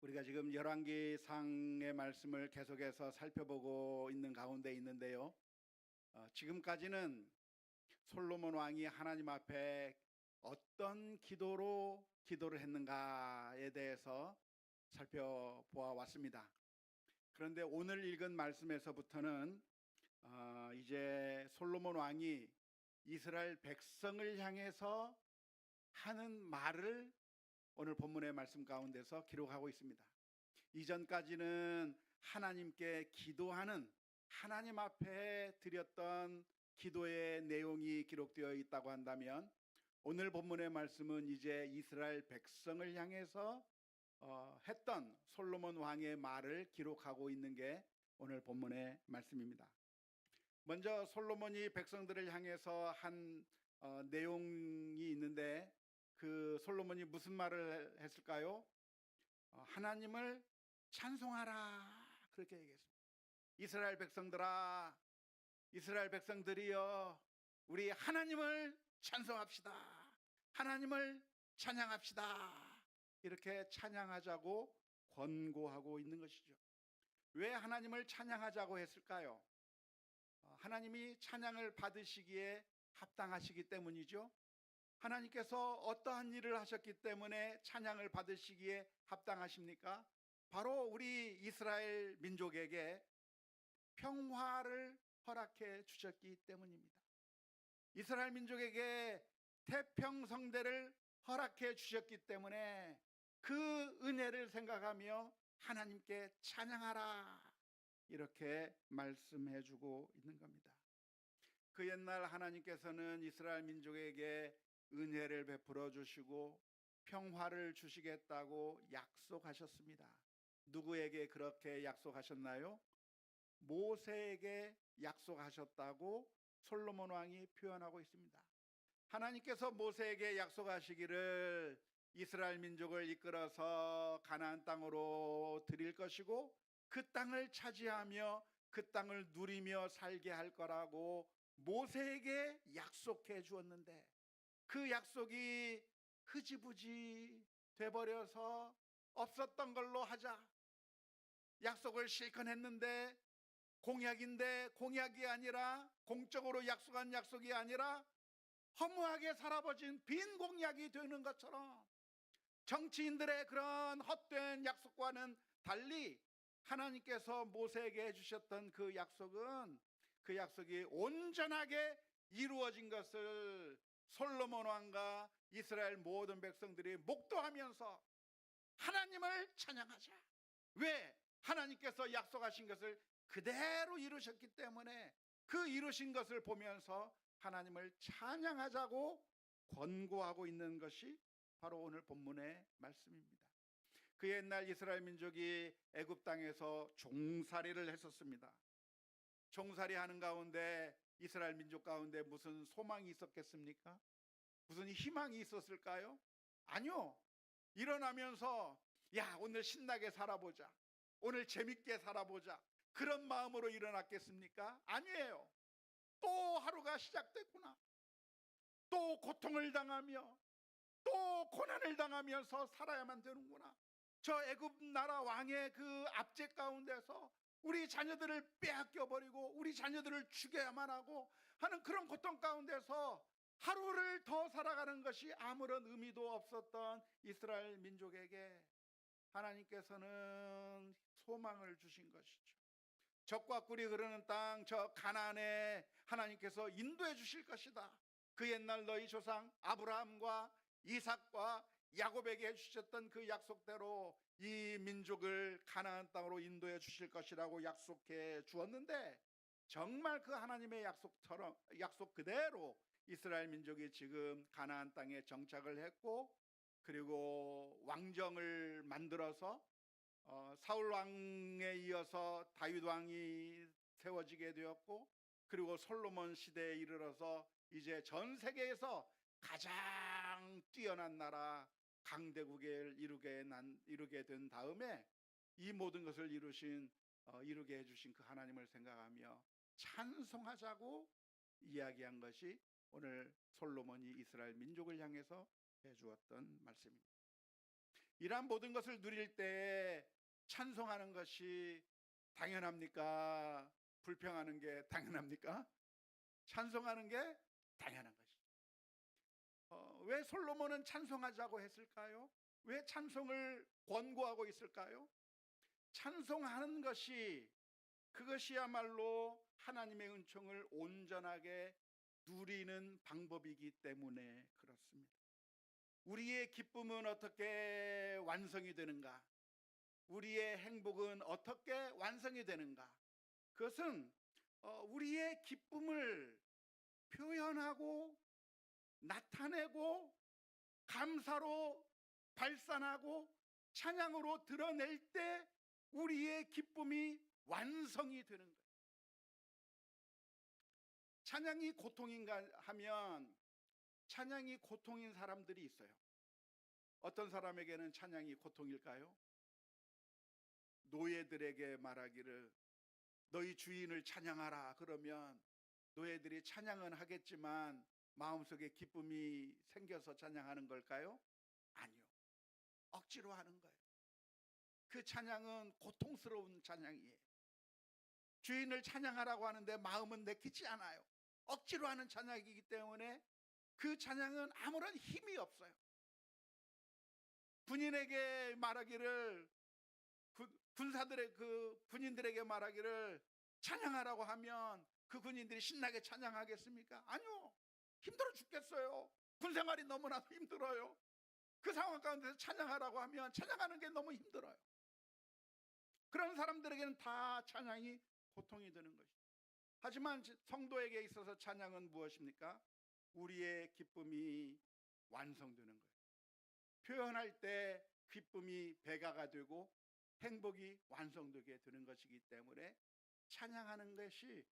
우리가 지금 열왕기상의 말씀을 계속해서 살펴보고 있는 가운데 있는데요. 지금까지는 솔로몬 왕이 하나님 앞에 어떤 기도로 기도를 했는가에 대해서 살펴보아 왔습니다. 그런데 오늘 읽은 말씀에서부터는 이제 솔로몬 왕이 이스라엘 백성을 향해서 하는 말을 오늘 본문의 말씀 가운데서 기록하고 있습니다. 이전까지는 하나님께 기도하는, 하나님 앞에 드렸던 기도의 내용이 기록되어 있다고 한다면, 오늘 본문의 말씀은 이제 이스라엘 백성을 향해서 했던 솔로몬 왕의 말을 기록하고 있는 게 오늘 본문의 말씀입니다. 먼저 솔로몬이 백성들을 향해서 한 내용이 있는데, 그 솔로몬이 무슨 말을 했을까요? 하나님을 찬송하라, 그렇게 얘기했습니다. 이스라엘 백성들아, 이스라엘 백성들이여, 우리 하나님을 찬송합시다. 하나님을 찬양합시다. 이렇게 찬양하자고 권고하고 있는 것이죠. 왜 하나님을 찬양하자고 했을까요? 하나님이 찬양을 받으시기에 합당하시기 때문이죠. 하나님께서 어떠한 일을 하셨기 때문에 찬양을 받으시기에 합당하십니까? 바로 우리 이스라엘 민족에게 평화를 허락해 주셨기 때문입니다. 이스라엘 민족에게 태평성대를 허락해 주셨기 때문에 그 은혜를 생각하며 하나님께 찬양하라, 이렇게 말씀해 주고 있는 겁니다. 그 옛날 하나님께서는 이스라엘 민족에게 은혜를 베풀어 주시고 평화를 주시겠다고 약속하셨습니다. 누구에게 그렇게 약속하셨나요? 모세에게 약속하셨다고 솔로몬 왕이 표현하고 있습니다. 하나님께서 모세에게 약속하시기를 이스라엘 민족을 이끌어서 가나안 땅으로 드릴 것이고 그 땅을 차지하며 그 땅을 누리며 살게 할 거라고 모세에게 약속해 주었는데, 그 약속이 흐지부지 돼버려서 없었던 걸로 하자, 약속을 실컷 했는데 공약인데 공약이 아니라, 공적으로 약속한 약속이 아니라 허무하게 살아버진 빈 공약이 되는 것처럼, 정치인들의 그런 헛된 약속과는 달리 하나님께서 모세에게 해주셨던 그 약속은, 그 약속이 온전하게 이루어진 것을 솔로몬 왕과 이스라엘 모든 백성들이 목도하면서 하나님을 찬양하자. 왜? 하나님께서 약속하신 것을 그대로 이루셨기 때문에 그 이루신 것을 보면서 하나님을 찬양하자고 권고하고 있는 것이 바로 오늘 본문의 말씀입니다. 그 옛날 이스라엘 민족이 애굽 땅에서 종살이를 했었습니다. 종살이 하는 가운데 이스라엘 민족 가운데 무슨 소망이 있었겠습니까? 무슨 희망이 있었을까요? 아니요. 일어나면서 야, 오늘 신나게 살아보자, 오늘 재밌게 살아보자, 그런 마음으로 일어났겠습니까? 아니에요. 또 하루가 시작됐구나, 또 고통을 당하며 또 고난을 당하면서 살아야만 되는구나, 저 애굽 나라 왕의 그 압제 가운데서 우리 자녀들을 빼앗겨 버리고 우리 자녀들을 죽여야만 하고 하는 그런 고통 가운데서 하루를 더 살아가는 것이 아무런 의미도 없었던 이스라엘 민족에게 하나님께서는 소망을 주신 것이죠. 적과 꿀이 흐르는 땅, 저 가나안에 하나님께서 인도해 주실 것이다. 그 옛날 너희 조상 아브라함과 이삭과 야곱에게 해주셨던 그 약속대로 이 민족을 가나안 땅으로 인도해 주실 것이라고 약속해 주었는데, 정말 그 하나님의 약속처럼, 약속 그대로 이스라엘 민족이 지금 가나안 땅에 정착을 했고, 그리고 왕정을 만들어서 사울 왕에 이어서 다윗 왕이 세워지게 되었고, 그리고 솔로몬 시대에 이르러서 이제 전 세계에서 가장 뛰어난 나라 강대국을 이루게 된 다음에 이 모든 것을 이루게 해주신 그 하나님을 생각하며 찬송하자고 이야기한 것이 오늘 솔로몬이 이스라엘 민족을 향해서 해주었던 말씀입니다. 이러한 모든 것을 누릴 때 찬송하는 것이 당연합니까? 불평하는 게 당연합니까? 찬송하는 게 당연한 것이죠. 왜 솔로몬은 찬송하자고 했을까요? 왜 찬송을 권고하고 있을까요? 찬송하는 것이, 그것이야말로 하나님의 은총을 온전하게 누리는 방법이기 때문에 그렇습니다. 우리의 기쁨은 어떻게 완성이 되는가? 우리의 행복은 어떻게 완성이 되는가? 그것은 우리의 기쁨을 표현하고 나타내고 감사로 발산하고 찬양으로 드러낼 때 우리의 기쁨이 완성이 되는 거예요. 찬양이 고통인가 하면 찬양이 고통인 사람들이 있어요. 어떤 사람에게는 찬양이 고통일까요? 노예들에게 말하기를 너희 주인을 찬양하라 그러면 노예들이 찬양은 하겠지만 마음속에 기쁨이 생겨서 찬양하는 걸까요? 아니요. 억지로 하는 거예요. 그 찬양은 고통스러운 찬양이에요. 주인을 찬양하라고 하는데 마음은 내키지 않아요. 억지로 하는 찬양이기 때문에 그 찬양은 아무런 힘이 없어요. 군인에게 말하기를, 군사들의 그 군인들에게 말하기를 찬양하라고 하면 그 군인들이 신나게 찬양하겠습니까? 아니요. 힘들어 죽겠어요. 군생활이 너무나도 힘들어요. 그 상황 가운데서 찬양하라고 하면 찬양하는 게 너무 힘들어요. 그런 사람들에게는 다 찬양이 고통이 되는 것이죠. 하지만 성도에게 있어서 찬양은 무엇입니까? 우리의 기쁨이 완성되는 거예요. 표현할 때 기쁨이 배가가 되고 행복이 완성되게 되는 것이기 때문에 찬양하는 것이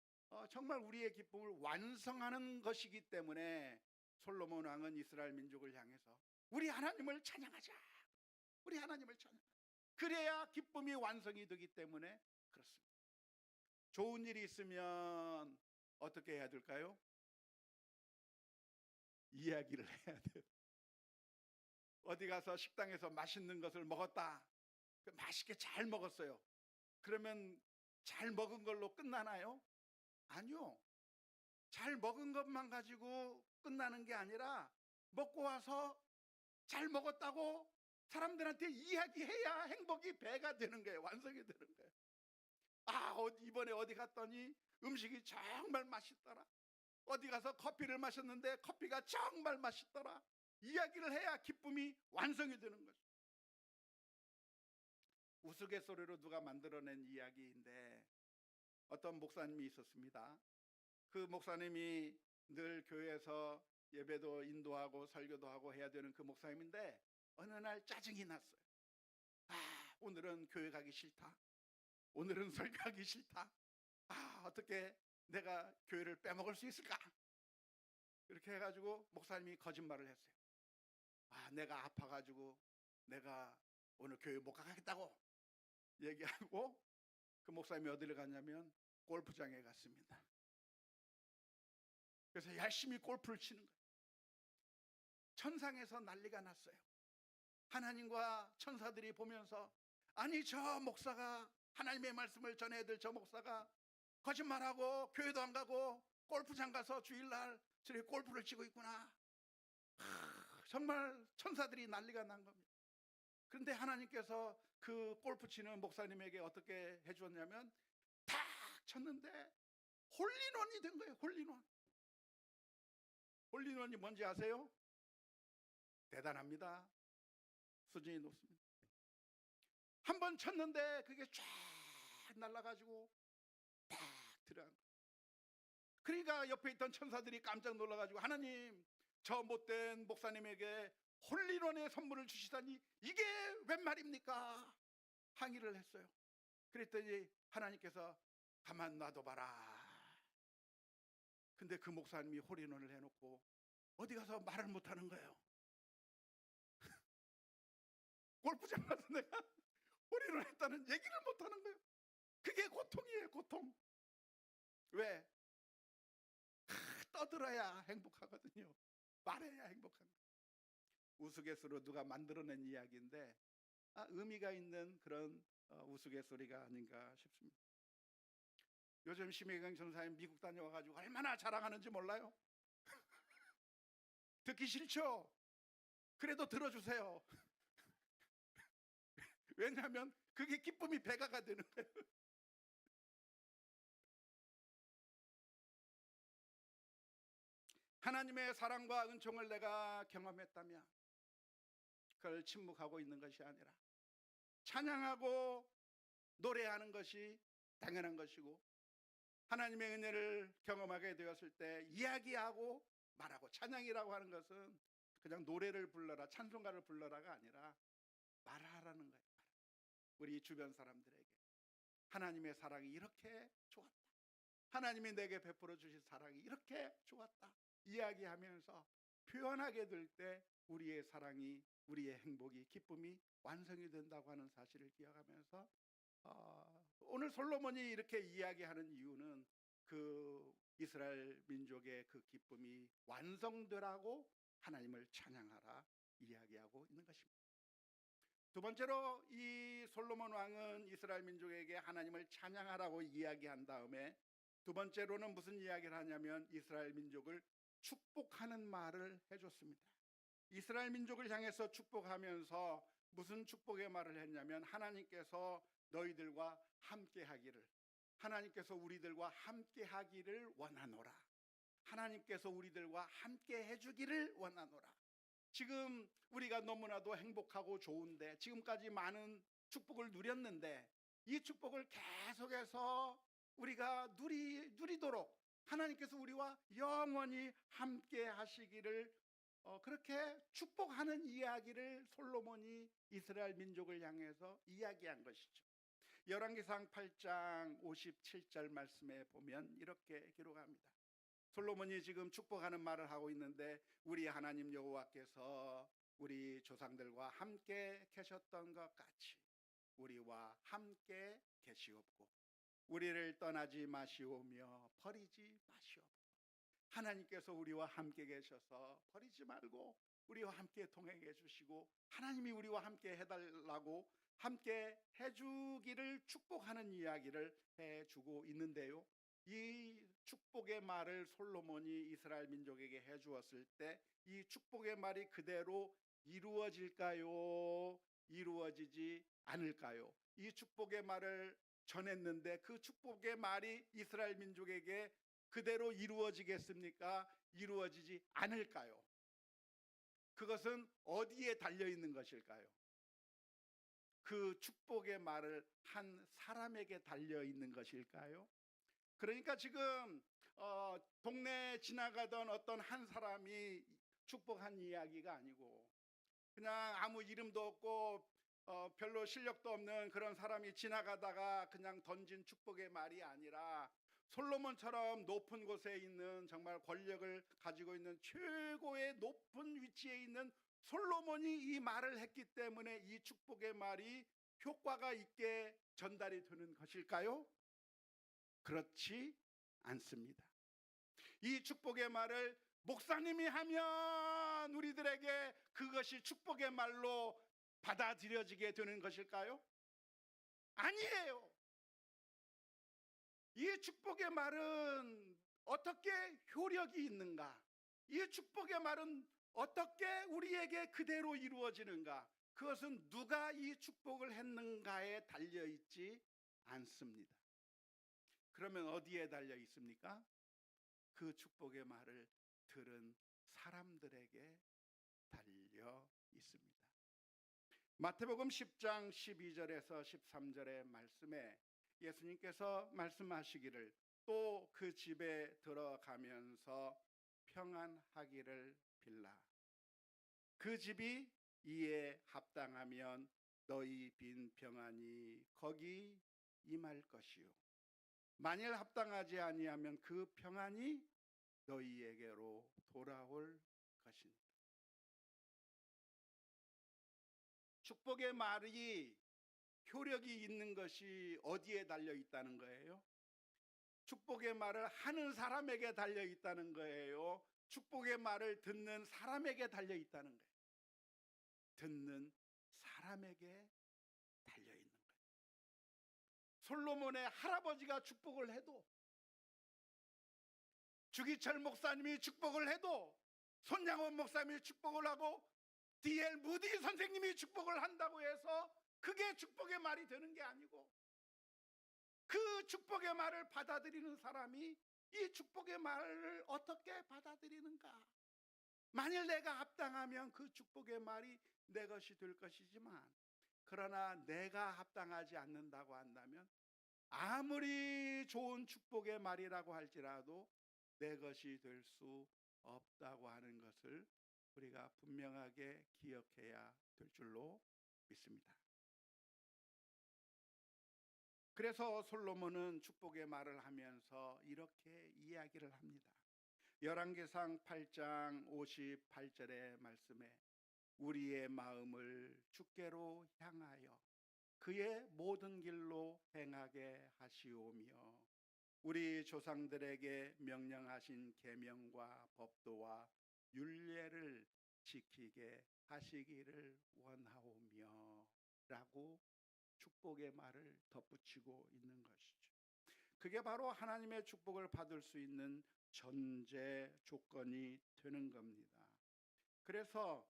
정말 우리의 기쁨을 완성하는 것이기 때문에 솔로몬 왕은 이스라엘 민족을 향해서 우리 하나님을 찬양하자. 우리 하나님을 찬양하자. 그래야 기쁨이 완성이 되기 때문에 그렇습니다. 좋은 일이 있으면 어떻게 해야 될까요? 이야기를 해야 돼요. 어디 가서 식당에서 맛있는 것을 먹었다. 맛있게 잘 먹었어요. 그러면 잘 먹은 걸로 끝나나요? 아니요. 잘 먹은 것만 가지고 끝나는 게 아니라 먹고 와서 잘 먹었다고 사람들한테 이야기해야 행복이 배가 되는 거예요. 완성이 되는 거예요. 이번에 어디 갔더니 음식이 정말 맛있더라. 어디 가서 커피를 마셨는데 커피가 정말 맛있더라. 이야기를 해야 기쁨이 완성이 되는 거죠. 우스갯소리로 누가 만들어낸 이야기인데 어떤 목사님이 있었습니다. 그 목사님이 늘 교회에서 예배도 인도하고 설교도 하고 해야 되는 그 목사님인데 어느 날 짜증이 났어요. 오늘은 교회 가기 싫다. 오늘은 설교하기 싫다. 어떻게 내가 교회를 빼먹을 수 있을까? 이렇게 해가지고 목사님이 거짓말을 했어요. 내가 아파가지고 내가 오늘 교회 못 가겠다고 얘기하고 그 목사님이 어디를 갔냐면 골프장에 갔습니다. 그래서 열심히 골프를 치는 거예요. 천상에서 난리가 났어요. 하나님과 천사들이 보면서 아니 저 목사가 하나님의 말씀을 전해야 될 저 목사가 거짓말하고 교회도 안 가고 골프장 가서 주일날 저렇게 골프를 치고 있구나. 정말 천사들이 난리가 난 겁니다. 그런데 하나님께서 그 골프 치는 목사님에게 어떻게 해주었냐면 탁 쳤는데 홀린원이 된 거예요. 홀린원. 홀린원이 뭔지 아세요? 대단합니다. 수준이 높습니다. 한 번 쳤는데 그게 쫙 날아가지고 딱 들어간 거예요. 그러니까 옆에 있던 천사들이 깜짝 놀라가지고 하나님 저 못된 목사님에게 홀린원의 선물을 주시다니 이게 웬 말입니까? 항의를 했어요. 그랬더니 하나님께서 가만 놔둬봐라. 근데 그 목사님이 홀린원을 해놓고 어디 가서 말을 못하는 거예요. 골프장 가서 내가 홀린원 했다는 얘기를 못하는 거예요. 그게 고통이에요. 고통. 왜? 떠들어야 행복하거든요. 말해야 행복한 거예요. 우스갯소리로 누가 만들어낸 이야기인데 의미가 있는 그런 우스갯소리가 아닌가 싶습니다. 요즘 심혜경 전사님 미국 다녀와가지고 얼마나 자랑하는지 몰라요? 듣기 싫죠? 그래도 들어주세요. 왜냐하면 그게 기쁨이 배가가 되는 거예요. 하나님의 사랑과 은총을 내가 경험했다면 그걸 침묵하고 있는 것이 아니라 찬양하고 노래하는 것이 당연한 것이고, 하나님의 은혜를 경험하게 되었을 때 이야기하고 말하고, 찬양이라고 하는 것은 그냥 노래를 불러라, 찬송가를 불러라가 아니라 말하라는 거예요. 우리 주변 사람들에게 하나님의 사랑이 이렇게 좋았다, 하나님이 내게 베풀어 주신 사랑이 이렇게 좋았다 이야기하면서 표현하게 될 때 우리의 사랑이, 우리의 행복이, 기쁨이 완성이 된다고 하는 사실을 기억하면서 오늘 솔로몬이 이렇게 이야기하는 이유는 그 이스라엘 민족의 그 기쁨이 완성되라고 하나님을 찬양하라 이야기하고 있는 것입니다. 두 번째로 이 솔로몬 왕은 이스라엘 민족에게 하나님을 찬양하라고 이야기한 다음에 두 번째로는 무슨 이야기를 하냐면 이스라엘 민족을 축복하는 말을 해줬습니다. 이스라엘 민족을 향해서 축복하면서 무슨 축복의 말을 했냐면, 하나님께서 너희들과 함께 하기를, 하나님께서 우리들과 함께 하기를 원하노라, 하나님께서 우리들과 함께 해주기를 원하노라. 지금 우리가 너무나도 행복하고 좋은데, 지금까지 많은 축복을 누렸는데 이 축복을 계속해서 우리가 누리도록 하나님께서 우리와 영원히 함께 하시기를 그렇게 축복하는 이야기를 솔로몬이 이스라엘 민족을 향해서 이야기한 것이죠. 열왕기상 8장 57절 말씀에 보면 이렇게 기록합니다. 솔로몬이 지금 축복하는 말을 하고 있는데, 우리 하나님 여호와께서 우리 조상들과 함께 계셨던 것 같이 우리와 함께 계시옵고 우리를 떠나지 마시오며 버리지 마시옵고, 하나님께서 우리와 함께 계셔서 버리지 말고 우리와 함께 동행해 주시고 하나님이 우리와 함께 해달라고 함께 해주기를 축복하는 이야기를 해주고 있는데요, 이 축복의 말을 솔로몬이 이스라엘 민족에게 해주었을 때 이 축복의 말이 그대로 이루어질까요? 이루어지지 않을까요? 이 축복의 말을 전했는데 그 축복의 말이 이스라엘 민족에게 그대로 이루어지겠습니까? 이루어지지 않을까요? 그것은 어디에 달려 있는 것일까요? 그 축복의 말을 한 사람에게 달려 있는 것일까요? 그러니까 지금 동네에 지나가던 어떤 한 사람이 축복한 이야기가 아니고, 그냥 아무 이름도 없고 별로 실력도 없는 그런 사람이 지나가다가 그냥 던진 축복의 말이 아니라, 솔로몬처럼 높은 곳에 있는, 정말 권력을 가지고 있는 최고의 높은 위치에 있는 솔로몬이 이 말을 했기 때문에 이 축복의 말이 효과가 있게 전달이 되는 것일까요? 그렇지 않습니다. 이 축복의 말을 목사님이 하면 우리들에게 그것이 축복의 말로 받아들여지게 되는 것일까요? 아니에요. 이 축복의 말은 어떻게 효력이 있는가? 이 축복의 말은 어떻게 우리에게 그대로 이루어지는가? 그것은 누가 이 축복을 했는가에 달려 있지 않습니다. 그러면 어디에 달려 있습니까? 그 축복의 말을 들은 사람들에게 달려 있습니다. 마태복음 10장 12절에서 13절의 말씀에 예수님께서 말씀하시기를, 또 그 집에 들어가면서 평안하기를 빌라. 그 집이 이에 합당하면 너희 빈 평안이 거기 임할 것이요, 만일 합당하지 아니하면 그 평안이 너희에게로 돌아올 것이니라. 축복의 말이 효력이 있는 것이 어디에 달려 있다는 거예요? 축복의 말을 하는 사람에게 달려 있다는 거예요? 축복의 말을 듣는 사람에게 달려 있다는 거예요? 듣는 사람에게 솔로몬의 할아버지가 축복을 해도, 주기철 목사님이 축복을 해도, 손양원 목사님이 축복을 하고 D.L. 무디 선생님이 축복을 한다고 해서 그게 축복의 말이 되는 게 아니고, 그 축복의 말을 받아들이는 사람이 이 축복의 말을 어떻게 받아들이는가. 만일 내가 합당하면 그 축복의 말이 내 것이 될 것이지만, 그러나 내가 합당하지 않는다고 한다면 아무리 좋은 축복의 말이라고 할지라도 내 것이 될 수 없다고 하는 것을 우리가 분명하게 기억해야 될 줄로 믿습니다. 그래서 솔로몬은 축복의 말을 하면서 이렇게 이야기를 합니다. 열왕기상 8장 58절의 말씀에 우리의 마음을 주께로 향하여 그의 모든 길로 행하게 하시오며 우리 조상들에게 명령하신 계명과 법도와 율례를 지키게 하시기를 원하오며 라고 축복의 말을 덧붙이고 있는 것이죠. 그게 바로 하나님의 축복을 받을 수 있는 전제 조건이 되는 겁니다. 그래서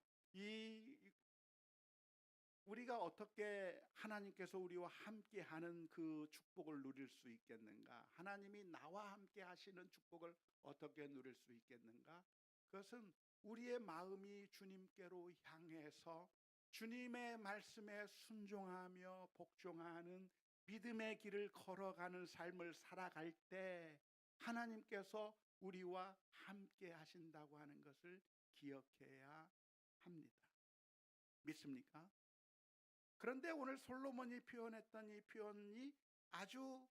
우리가 어떻게 하나님께서 우리와 함께 하는 그 축복을 누릴 수 있겠는가? 하나님이 나와 함께 하시는 축복을 어떻게 누릴 수 있겠는가? 그것은 우리의 마음이 주님께로 향해서 주님의 말씀에 순종하며 복종하는 믿음의 길을 걸어가는 삶을 살아갈 때 하나님께서 우리와 함께 하신다고 하는 것을 기억해야 합니다. 믿습니까? 그런데 오늘 솔로몬이 표현했던 이 표현이 아주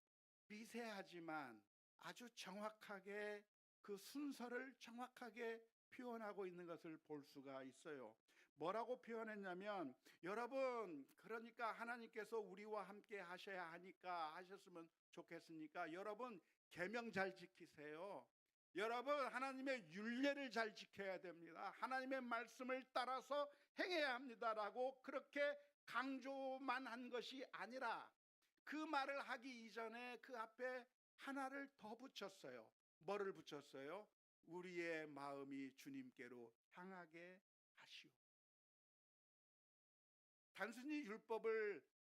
미세하지만 아주 정확하게 그 순서를 정확하게 표현하고 있는 것을 볼 수가 있어요. 뭐라고 표현했냐면, 여러분, 그러니까 하나님께서 우리와 함께 하셔야 하니까 하셨으면 좋겠으니까 여러분 계명 잘 지키세요. 여러분 하나님의 율례를 잘 지켜야 됩니다. 하나님의 말씀을 따라서 행해야 합니다라고 그렇게 강조만 한 것이 아니라 그 말을 하기 이전에 그 앞에 하나를 더 붙였어요. 뭐를 붙였어요? 우리의 마음이 주님께로 향하게 하시오. 단순히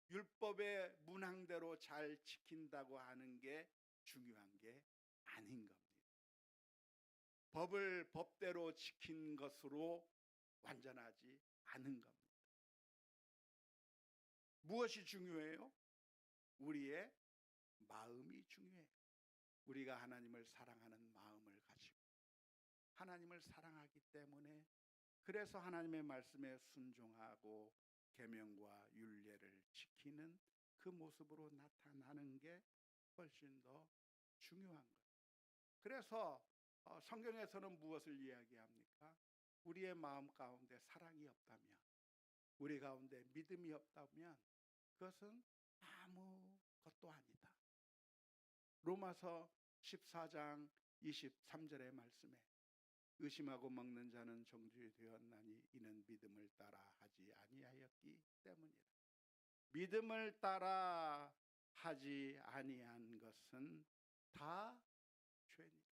율법의 문항대로 잘 지킨다고 하는 게 중요한 게 아닌 겁니다. 법을 법대로 지킨 것으로 완전하지 않은 겁니다. 무엇이 중요해요? 우리의 마음이 중요해요. 우리가 하나님을 사랑하는 마음을 가지고 하나님을 사랑하기 때문에, 그래서 하나님의 말씀에 순종하고 계명과 율례를 지키는 그 모습으로 나타나는 게 훨씬 더 중요한 거예요. 그래서 성경에서는 무엇을 이야기합니까? 우리의 마음 가운데 사랑이 없다면, 우리 가운데 믿음이 없다면 그것은 아무것도 아니다. 로마서 14장 23절의 말씀에 의심하고 먹는 자는 정죄 되었나니 이는 믿음을 따라 하지 아니하였기 때문이라. 믿음을 따라 하지 아니한 것은 다 죄니라.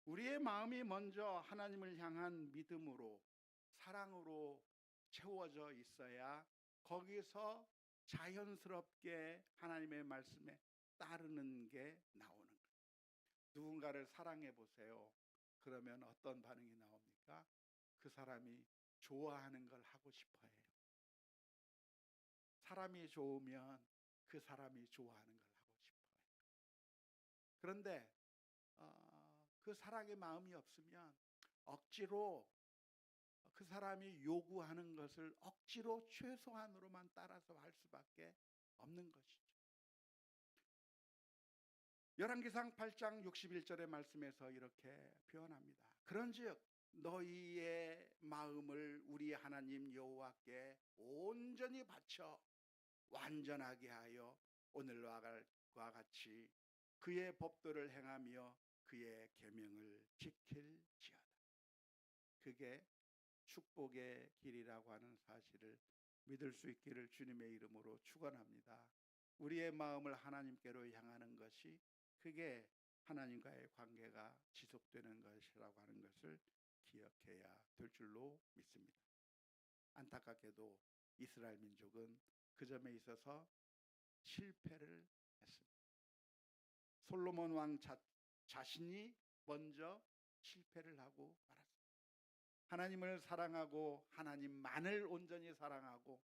우리의 마음이 먼저 하나님을 향한 믿음으로 사랑으로 채워져 있어야 거기서 자연스럽게 하나님의 말씀에 따르는 게 나오는 거예요. 누군가를 사랑해 보세요. 그러면 어떤 반응이 나옵니까? 그 사람이 좋아하는 걸 하고 싶어 해요. 사람이 좋으면 그 사람이 좋아하는 걸 하고 싶어 해요. 그런데 그 사랑의 마음이 없으면 억지로 그 사람이 요구하는 것을 억지로 최소한으로만 따라서 할 수밖에 없는 것이죠. 열왕기상 8장 61절의 말씀에서 이렇게 표현합니다. 그런즉 너희의 마음을 우리 하나님 여호와께 온전히 바쳐 완전하게 하여 오늘과 같이 그의 법도를 행하며 그의 계명을 지킬지어다. 그게 축복의 길이라고 하는 사실을 믿을 수 있기를 주님의 이름으로 축원합니다. 우리의 마음을 하나님께로 향하는 것이 그게 하나님과의 관계가 지속되는 것이라고 하는 것을 기억해야 될 줄로 믿습니다. 안타깝게도 이스라엘 민족은 그 점에 있어서 실패를 했습니다. 솔로몬 왕 자신이 먼저 실패를 하고 말았습니다. 하나님을 사랑하고 하나님만을 온전히 사랑하고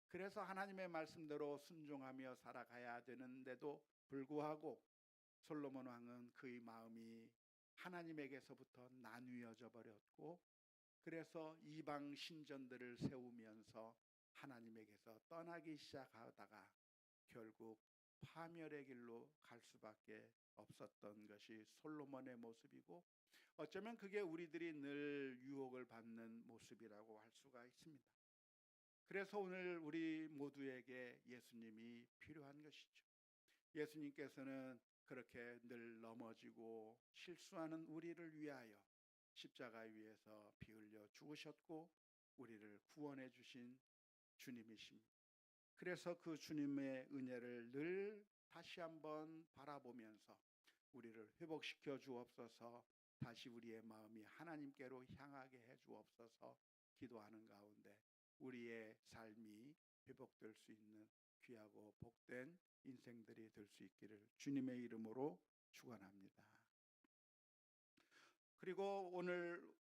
그래서 하나님의 말씀대로 순종하며 살아가야 되는데도 불구하고 솔로몬 왕은 그의 마음이 하나님에게서부터 나뉘어져 버렸고 그래서 이방 신전들을 세우면서 하나님에게서 떠나기 시작하다가 결국 파멸의 길로 갈 수밖에 없었던 것이 솔로몬의 모습이고 어쩌면 그게 우리들이 늘 유혹을 받는 모습이라고 할 수가 있습니다. 그래서 오늘 우리 모두에게 예수님이 필요한 것이죠. 예수님께서는 그렇게 늘 넘어지고 실수하는 우리를 위하여 십자가 위에서 피 흘려 죽으셨고 우리를 구원해 주신 주님이십니다. 그래서 그 주님의 은혜를 늘 다시 한번 바라보면서 우리를 회복시켜 주옵소서, 다시 우리의 마음이 하나님께로 향하게 해 주옵소서 기도하는 가운데 우리의 삶이 회복될 수 있는 귀하고 복된 인생들이 될 수 있기를 주님의 이름으로 축원합니다. 그리고 오늘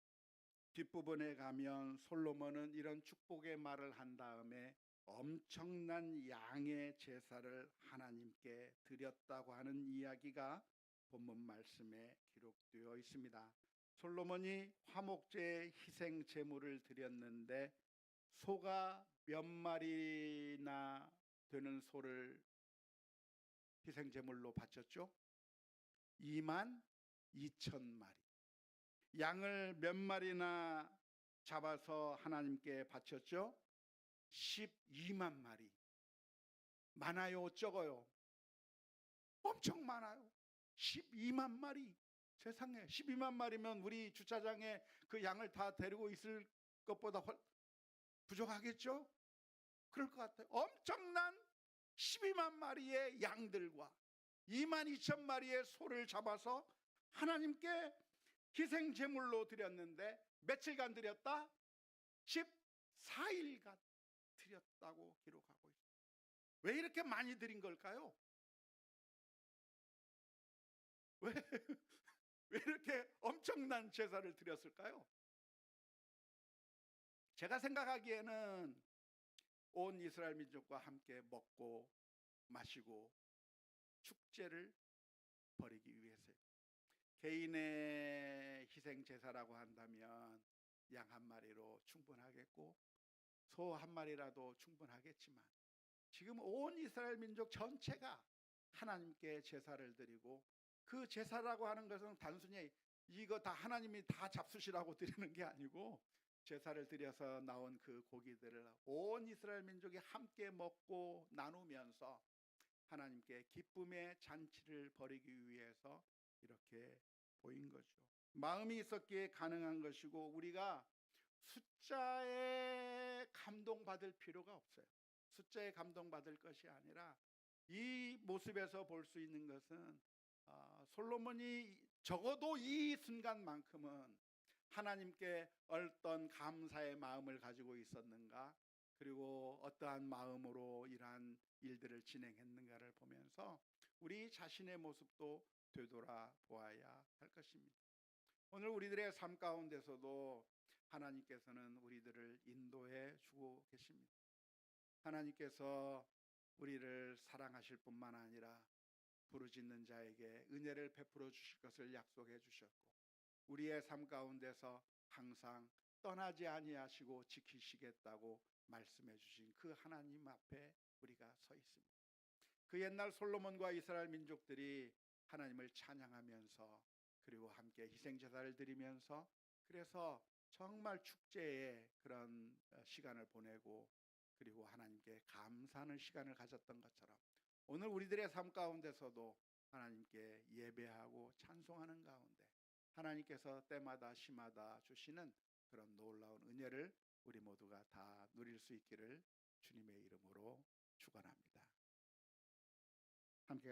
뒷부분에 가면 솔로몬은 이런 축복의 말을 한 다음에 엄청난 양의 제사를 하나님께 드렸다고 하는 이야기가 본문 말씀에 기록되어 있습니다. 솔로몬이 화목제의 희생 제물을 드렸는데 소가 몇 마리나 되는 소를 희생 제물로 바쳤죠? 22,000마리. 양을 몇 마리나 잡아서 하나님께 바쳤죠? 12만 마리. 많아요, 적어요? 엄청 많아요. 12만 마리. 세상에 12만 마리면 우리 주차장에 그 양을 다 데리고 있을 것보다 부족하겠죠? 그럴 것 같아요. 엄청난 12만 마리의 양들과 22,000마리의 소를 잡아서 하나님께 희생 제물로 드렸는데 며칠간 드렸다? 14일간 드렸다고 기록하고 있습니다. 왜 이렇게 많이 드린 걸까요? 왜 이렇게 엄청난 제사를 드렸을까요? 제가 생각하기에는 온 이스라엘 민족과 함께 먹고 마시고 축제를 벌이기 위해서요. 개인의 희생 제사라고 한다면 양 한 마리로 충분하겠고 소 한 마리라도 충분하겠지만 지금 온 이스라엘 민족 전체가 하나님께 제사를 드리고 그 제사라고 하는 것은 단순히 이거 다 하나님이 다 잡수시라고 드리는 게 아니고 제사를 드려서 나온 그 고기들을 온 이스라엘 민족이 함께 먹고 나누면서 하나님께 기쁨의 잔치를 벌이기 위해서 이렇게 보인 거죠. 마음이 있었기에 가능한 것이고 우리가 숫자에 감동받을 필요가 없어요. 숫자에 감동받을 것이 아니라 이 모습에서 볼 수 있는 것은 솔로몬이 적어도 이 순간만큼은 하나님께 어떤 감사의 마음을 가지고 있었는가, 그리고 어떠한 마음으로 이러한 일들을 진행했는가를 보면서 우리 자신의 모습도 되돌아보아야 할 것입니다. 오늘 우리들의 삶 가운데서도 하나님께서는 우리들을 인도해 주고 계십니다. 하나님께서 우리를 사랑하실 뿐만 아니라 부르짖는 자에게 은혜를 베풀어 주실 것을 약속해 주셨고 우리의 삶 가운데서 항상 떠나지 아니하시고 지키시겠다고 말씀해 주신 그 하나님 앞에 우리가 서 있습니다. 그 옛날 솔로몬과 이스라엘 민족들이 하나님을 찬양하면서 그리고 함께 희생제사를 드리면서 그래서 정말 축제의 그런 시간을 보내고 그리고 하나님께 감사하는 시간을 가졌던 것처럼 오늘 우리들의 삶 가운데서도 하나님께 예배하고 찬송하는 가운데 하나님께서 때마다 시마다 주시는 그런 놀라운 은혜를 우리 모두가 다 누릴 수 있기를 주님의 이름으로 축원합니다.